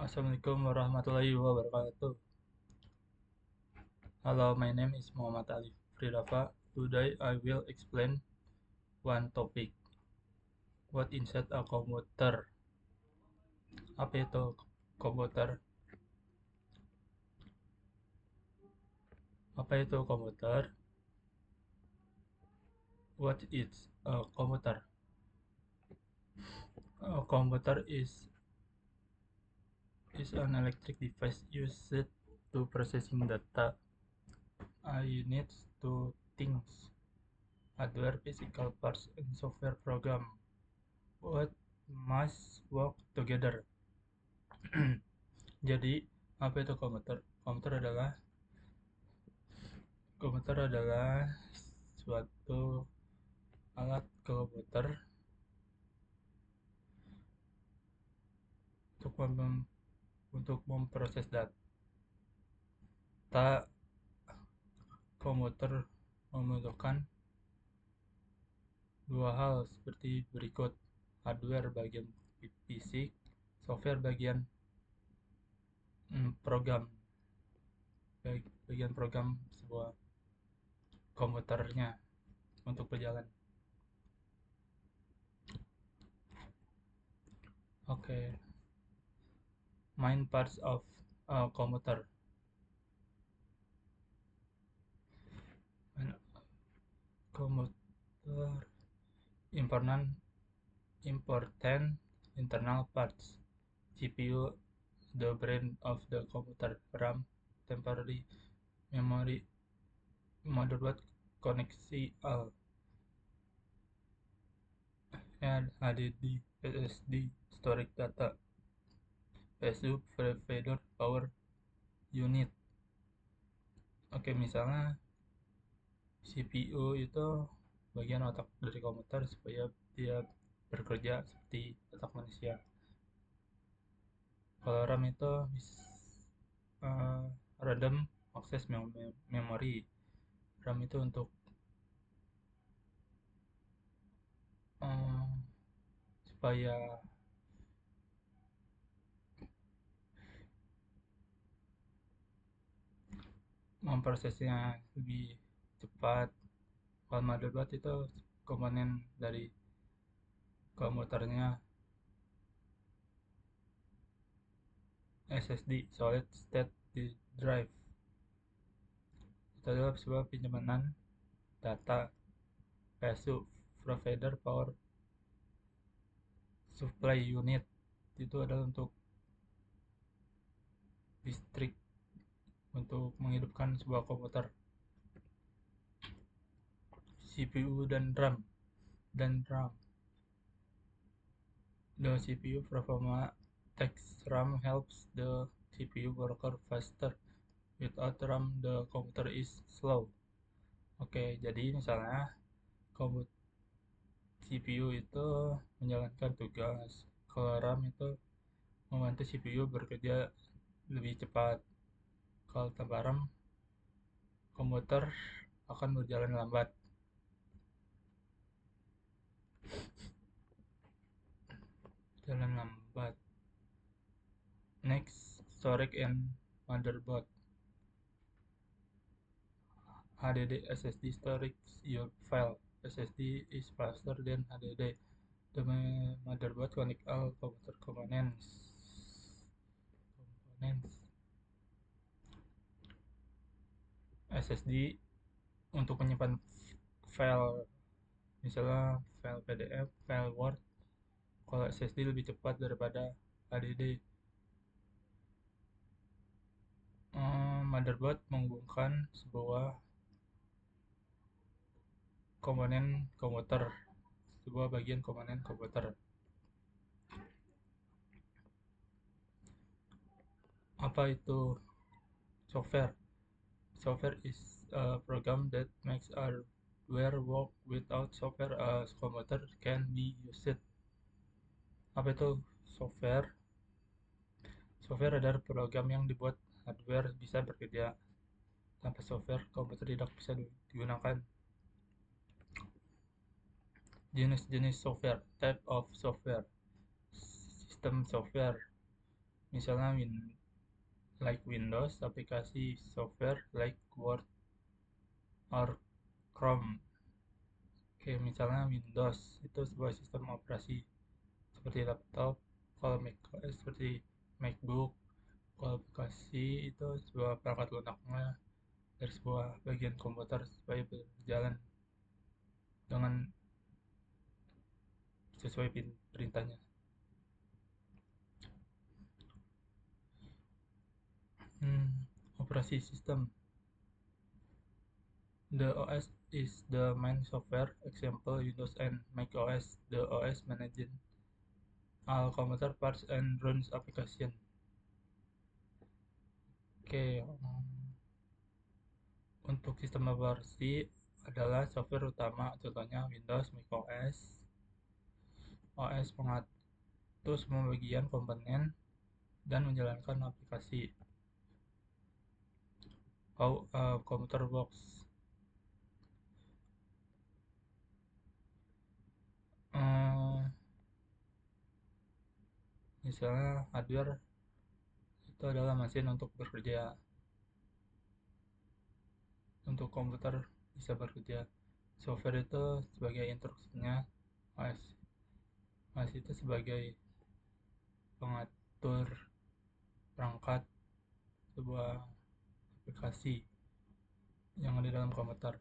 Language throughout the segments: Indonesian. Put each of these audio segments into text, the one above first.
Assalamualaikum warahmatullahi wabarakatuh. Hello, my name is Muhammad Ali Fridafa. Today I will explain one topic. What inside a computer? Apa itu komputer? Apa itu komputer? What is a computer? A computer is an electric device used to processing data. I need two things: hardware, physical parts, and software program. What must work together? Jadi, apa itu komputer? Komputer adalah suatu alat komputer untuk untuk memproses data. Komputer membutuhkan dua hal seperti berikut: hardware bagian fisik, software bagian program, bagian program sebuah komputernya untuk berjalan. Oke, main parts of a computer. Komputer important internal parts: CPU, the brain of the computer; RAM, temporary memory; motherboard, coaxial; and HDD, SSD, storage data; PSU, provider power unit. Oke, misalnya CPU itu bagian otak dari komputer supaya dia bekerja seperti otak manusia. Kalau RAM itu random access memory. RAM itu untuk supaya memprosesnya lebih cepat. Kalau motherboard itu komponen dari komputernya. SSD, solid state drive, itu adalah sebuah penyimpanan data. PSU, provider power supply unit, itu adalah untuk listrik untuk menghidupkan sebuah komputer. CPU dan RAM. The CPU performa takes RAM helps the CPU work faster. Without RAM, the computer is slow. Oke, jadi misalnya CPU itu menjalankan tugas, kalau RAM itu membantu CPU bekerja lebih cepat. Kalau tanpa RAM, komputer akan berjalan lambat. Next, storage and motherboard. HDD, SSD storage your file. SSD is faster than HDD. The motherboard connect all computer components. SSD untuk menyimpan file, misalnya file PDF, file Word. Kalau SSD lebih cepat daripada HDD. Motherboard menghubungkan sebuah komponen komputer, sebuah bagian komponen komputer. Apa itu software? Software is a program that makes hardware work. Without software, a computer can be used. Apa itu software? Software adalah program yang dibuat hardware bisa bekerja. Tanpa software, komputer tidak bisa digunakan. Jenis-jenis software. Type of software. System software, Misalnya like Windows, aplikasi software like Word or Chrome. Oke, misalnya Windows itu sebuah sistem operasi seperti laptop, kalau macOS seperti MacBook, kalau aplikasi itu sebuah perangkat lunaknya dari sebuah bagian komputer supaya berjalan dengan sesuai perintahnya. Operasi sistem. The OS is the main software. Example Windows and Mac OS. The OS manages all computer parts and runs application. Oke, untuk sistem operasi adalah software utama, contohnya Windows, Mac OS. OS mengatur semua bagian komponen dan menjalankan aplikasi. How a computer works. Misalnya hardware itu adalah mesin untuk bekerja, untuk komputer bisa bekerja. Software itu sebagai instruksinya, OS. OS itu sebagai pengatur perangkat sebuah aplikasi yang ada dalam komputer.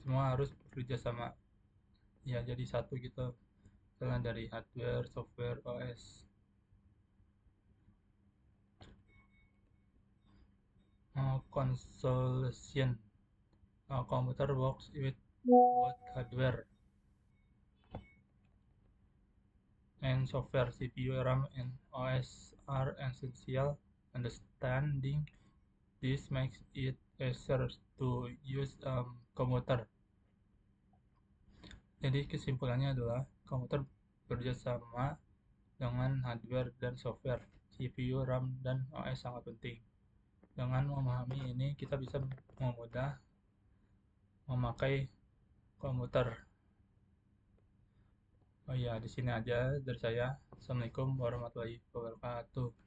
Semua harus bekerja sama, ya jadi satu gitu. Misalnya dari hardware, software, OS. Consolation. A computer works with both hardware and software. CPU, RAM, and OS are essential. Understanding this makes it easier to use computer. Jadi kesimpulannya adalah komputer bekerjasama dengan hardware dan software, CPU, RAM, dan OS sangat penting. Dengan memahami ini, kita bisa memudah memakai komputer. Oh iya, di sini aja dari saya. Assalamualaikum warahmatullahi wabarakatuh.